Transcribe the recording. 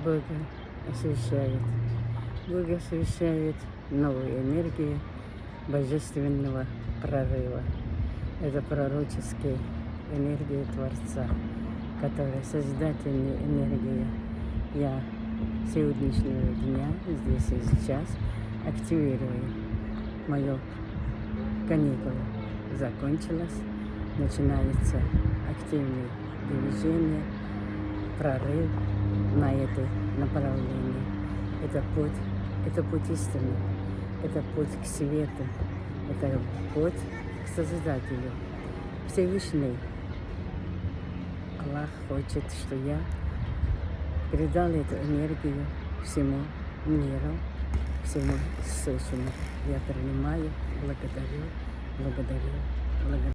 Бога освещает. Бог освещает новую энергию божественного прорыва. Это пророческая энергия Творца, которая создательная энергия. Я сегодняшнего дня, здесь и сейчас, активирую. Мое каникула закончилась, начинается активное движение, прорыв на это направление. Это путь истины, это путь к свету, это путь к Создателю. Всевышний Аллах хочет, что я передал эту энергию всему миру, всему сущему. Я принимаю, благодарю.